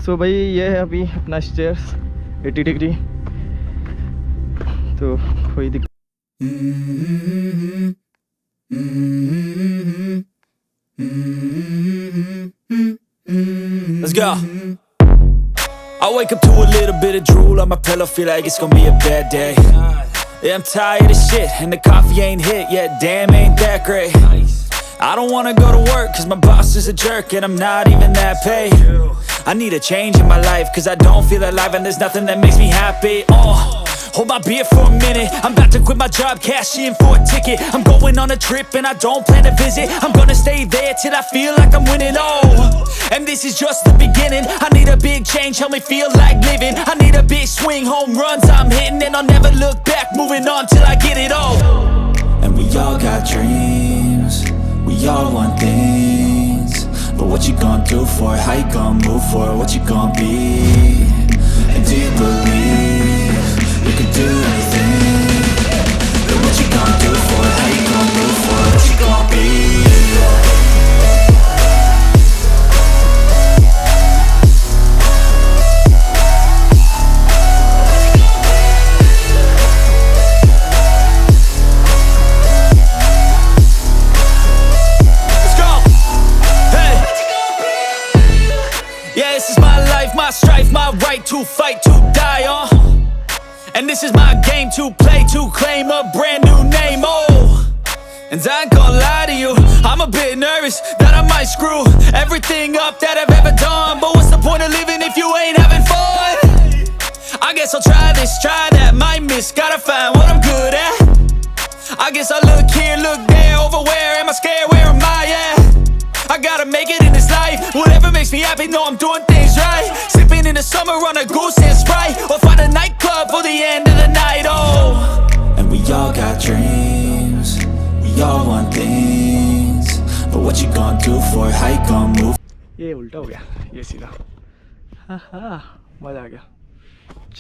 सो भाई ये है अभी अपना स्टेयर्स 80 डिग्री, तो कोई दिक्कत। Let's go. I wake up to a little bit of drool on my pillow, feel like it's gonna be a bad day. Yeah, I'm tired of shit and the coffee ain't hit yet, damn ain't that great. I don't wanna go to work cause my boss is a jerk and I'm not even that paid. I need a change in my life cause I don't feel alive and there's nothing that makes me happy. Hold my beer for a minute, I'm about to quit my job, cash in for a ticket. I'm going on a trip and I don't plan to visit. I'm gonna stay there till I feel like I'm winning, and this is just the beginning. I need a big change, help me feel like living. I need a big swing, home runs I'm hitting, and I'll never look back, moving on till I get it all. And we all got dreams, we all want things, but what you gonna do for it? How you gonna move for it? What you gonna be? And do you believe you can do anything? But what you gonna do for it? How you gonna move for it? What you gonna be? My strife, my right to fight, to die on. And this is my game to play, to claim a brand new name, And I ain't gonna lie to you, I'm a bit nervous that I might screw everything up that I've ever done. But what's the point of living if you ain't having fun? I guess I'll try this, try that, might miss, gotta find what I'm good at. I guess I look here, look there, over where am I scared, where am I at? I gotta make it in this life, whatever makes me happy, know I'm doing things right. Sipping in the summer on a goose and Sprite, or find a nightclub for the end of the night, And we all got dreams, we all want things, but what you gonna do for it? How you gonna move? ये उल्टा हो गया, ये सीधा, हाँ हाँ मज़ा आ गया। चल